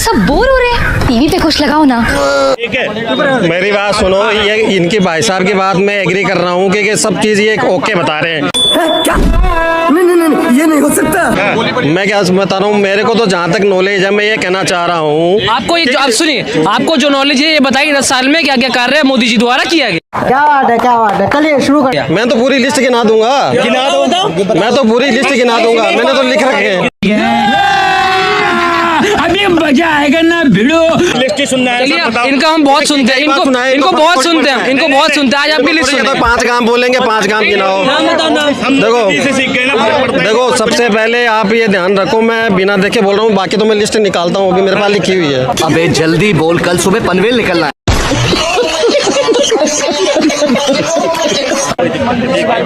सब बोर हो रहे हैं, टीवी पे कुछ लगाओ ना। ठीक है, मेरी बात सुनो, ये इनके भाई साहब की बात मैं एग्री कर रहा हूँ कि सब चीज ये ओके बता रहे हैं। क्या? नहीं, ये नहीं हो सकता। मैं क्या बता रहा हूँ, मेरे को तो जहाँ तक नॉलेज है मैं ये कहना चाह रहा हूँ। आपको ये आप सुनिए, आपको जो नॉलेज है ये बताइए 10 साल में क्या क्या कार्य मोदी जी द्वारा किया गया। क्या बात है, चलिए शुरू कर। मैं तो पूरी लिस्ट गिना दूंगा, मैं तो पूरी लिस्ट गिना दूंगा, मैंने तो लिख रखे हैं। अभी मजा आएगा ना भिड़ो। लिस्ट सुनना है, इनका हम बहुत सुनते हैं, इनको बहुत सुनते हैं, इनको बहुत सुनते हैं। आज आप भी लिस्ट सुनिए। 5 काम बोलेंगे, 5 काम गिनाओ। देखो सबसे पहले आप ये ध्यान रखो, मैं बिना देखे बोल रहा हूँ, बाकी तो मैं लिस्ट निकालता हूँ, अभी मेरे पास लिखी हुई है। अबे जल्दी बोल, कल सुबह पनवेल निकलना है।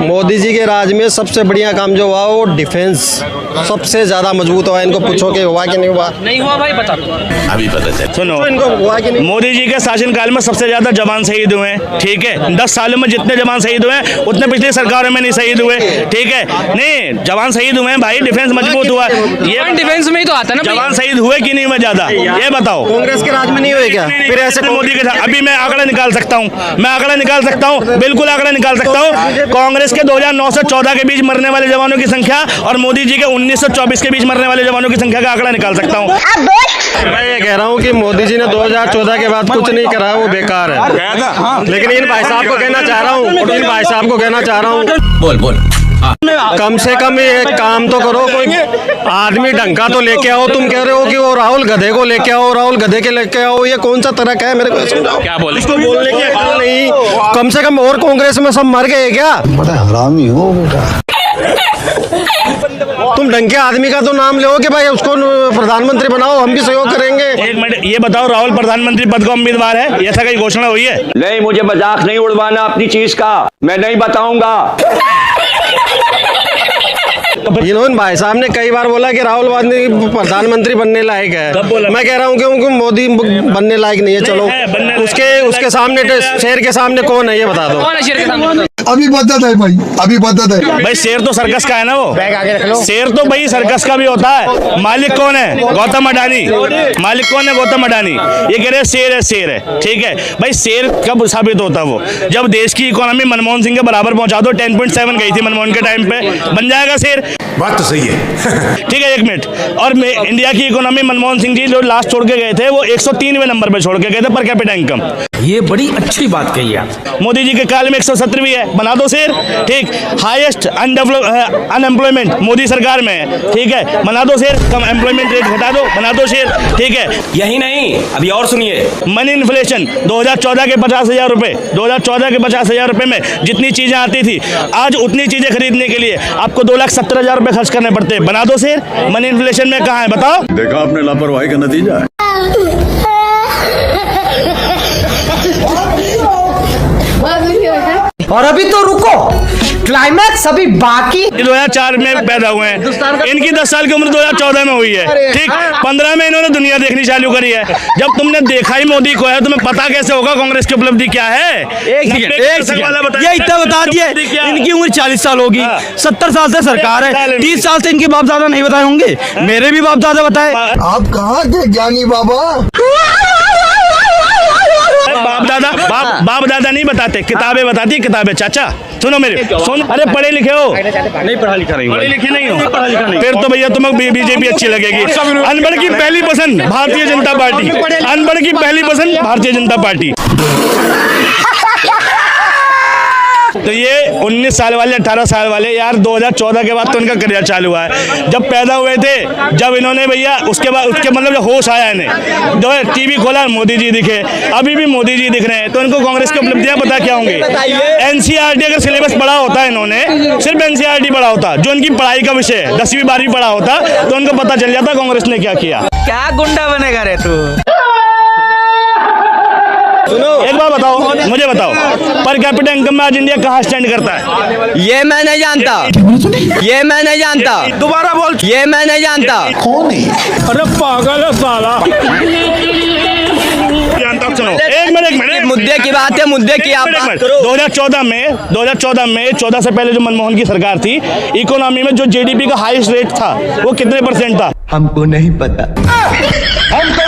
मोदी जी के राज में सबसे बढ़िया काम जो हुआ वो डिफेंस सबसे ज्यादा मजबूत हुआ। इनको पूछो कि हुआ कि नहीं हुआ। नहीं हुआ भाई, बता अभी पता चल। सुनो, तो इनको हुआ कि नहीं। मोदी जी के शासनकाल में सबसे ज्यादा जवान शहीद हुए हैं। ठीक है, 10 सालों में जितने जवान शहीद हुए हैं उतने पिछली सरकारों में नहीं शहीद हुए। ठीक है, नहीं जवान शहीद हुए हैं भाई, डिफेंस मजबूत हुआ। ये डिफेंस में ही तो आता ना। जवान शहीद हुए कि नहीं हुए ज्यादा, ये बताओ। कांग्रेस के राज में नहीं हुए क्या? फिर ऐसे मोदी के अभी मैं आंकड़ा निकाल सकता हूँ, बिल्कुल आंकड़ा निकाल सकता हूँ। कांग्रेस के 2009 से 14 के बीच मरने वाले जवानों की संख्या और मोदी जी के 1924 के बीच मरने वाले जवानों की संख्या का आंकड़ा निकाल सकता हूँ। मैं ये कह रहा हूँ कि मोदी जी ने 2014 के बाद कुछ नहीं करा, वो बेकार है। लेकिन इन भाई साहब को कहना चाह रहा हूँ, बोल कम से कम ये काम तो करो, कोई आदमी ढंग का तो लेके आओ। तुम कह रहे हो कि वो राहुल गधे को लेके आओ, राहुल गधे के लेके आओ, ये कौन सा तरक है? मेरे को समझाओ। क्या बोले? इसको बोलने की अकल नहीं, कम से कम। और कांग्रेस में सब मर गए क्या? बड़ा हरामी हो बेटा। तुम ढंग के आदमी का तो नाम लो कि भाई उसको प्रधानमंत्री बनाओ, हम भी सहयोग करेंगे। एक मिनट, ये बताओ, राहुल प्रधानमंत्री पद का उम्मीदवार है? ऐसा कहीं घोषणा हुई है? नहीं, मुझे मजाक नहीं उड़वाना अपनी चीज का, मैं नहीं बताऊंगा। इन्होंने भाई साहब ने कई बार बोला कि राहुल गांधी प्रधानमंत्री बनने लायक है। मैं कह रहा हूँ कि उनको मोदी बनने लायक नहीं है। चलो उसके सामने, शेर के सामने कौन है ये बता दो। कौन है शेर के सामने? अभी बता है भाई, अभी बता है भाई। शेर तो सर्कस का है ना, वो शेर तो भाई सर्कस का भी होता है। मालिक कौन है? गौतम अडानी। मालिक कौन है? गौतम अडानी। ये कह रहे शेर है। ठीक है भाई, शेर कब साबित होता वो? जब देश की इकोनॉमी मनमोहन सिंह के बराबर पहुंचा दो। 10.7 गई थी मनमोहन के टाइम पे, बन जाएगा शेर। बात तो सही है। ठीक है, 1 मिनट। और इंडिया की इकोनॉमी मनमोहन सिंह जी जो लास्ट छोड़ के गए थे वो 103वें नंबर पे छोड़ के गए थे पर कैपिटा इनकम। ये बड़ी अच्छी बात कही आप। मोदी जी के काल में 117वीं है, बना दो शेर। ठीक, हाईएस्ट अनएम्प्लॉयमेंट मोदी सरकार में है। ठीक है, बना दो शेर। कम एम्प्लॉयमेंट रेट घटा दो, बना दो शेर। ठीक है, यही नहीं, अभी और सुनिए। मनी इन्फ्लेशन 2014 के 50,000 रुपए, 2014 के 50,000 रुपए में जितनी चीजें आती थी, आज उतनी चीजें खरीदने के लिए आपको 2,70,000 रुपए खर्च करने पड़ते हैं। बना दो शेर। मनी इन्फ्लेशन में कहाँ है बताओ? देखा आपने लापरवाही का नतीजा। और अभी तो रुको, क्लाइमैक्स अभी बाकी। 2004 में पैदा हुए हैं, इनकी 10 साल की उम्र 2014 में हुई है। ठीक, 15 में इन्होंने दुनिया देखनी चालू करी है। जब तुमने देखा ही मोदी को है, तुम्हें पता कैसे होगा कांग्रेस की उपलब्धि क्या है? एक सेकंड, ये इतना बता दिए, इनकी उम्र 40 साल होगी। 70 साल से सरकार है, 30 साल से इनके बाप दादा नहीं बताए होंगे। मेरे भी बाप दादा बताए। आप कहाँ के ज्ञानी बाबा? बाप दादा नहीं बताते, किताबें बताती है, किताबें। चाचा सुनो मेरे, अरे पढ़े लिखे हो? नहीं पढ़ा लिखा नहीं, पढ़े लिखे नहीं हो? फिर तो भैया तुम्हें बीजेपी अच्छी लगेगी। अनपढ़ की पहली पसंद भारतीय जनता पार्टी। अनपढ़ की पहली पसंद भारतीय जनता पार्टी। तो ये 19 साल वाले, 18 साल वाले यार, 2014 के बाद तो इनका करियर चालू हुआ है। जब पैदा हुए थे, जब इन्होंने भैया उसके मतलब जब होश आया इन्हें, जो है टीवी खोला, मोदी जी दिखे। अभी भी मोदी जी दिख रहे हैं। तो इनको कांग्रेस की उपलब्धियां पता क्या होंगी? एनसीईआरटी अगर सिलेबस पढ़ा होता इन्होंने, सिर्फ एनसीईआरटी पढ़ा होता, जो इनकी पढ़ाई का विषय है, 10वीं 12वीं पढ़ा होता, तो उनको पता चल जाता कांग्रेस ने क्या किया। क्या गुंडा बनेगा रे तू? एक बार बताओ, मुझे बताओ, पर कैपिटा इनकम में आज इंडिया कहाँ स्टैंड करता है? ये मैं नहीं जानता, ये मैं नहीं जानता। दोबारा बोल। ये मैं नहीं जानता। कौन है? अरे पागल है साला। जानता, सुनो, एक मिनट, मुद्दे की बात है, मुद्दे की आप बात करो। 2014 में 14 से पहले जो मनमोहन की सरकार थी, इकोनॉमी में जो जीडीपी का हाईएस्ट रेट था वो कितने % था? हमको नहीं पता। हमको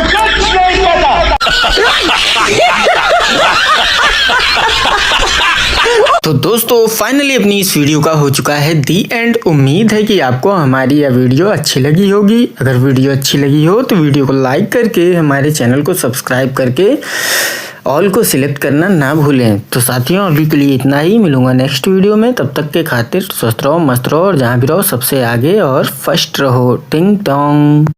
तो दोस्तों फाइनली अपनी इस वीडियो का हो चुका है दी एंड। उम्मीद है कि आपको हमारी यह वीडियो अच्छी लगी होगी। अगर वीडियो अच्छी लगी हो तो वीडियो को लाइक करके हमारे चैनल को सब्सक्राइब करके ऑल को सिलेक्ट करना ना भूलें। तो साथियों अभी के लिए इतना ही, मिलूंगा नेक्स्ट वीडियो में। तब तक के खातिर स्वस्थ रहो, मस्त रहो और जहाँ भी रहो सबसे आगे और फर्स्ट रहो। टिंग टोंग।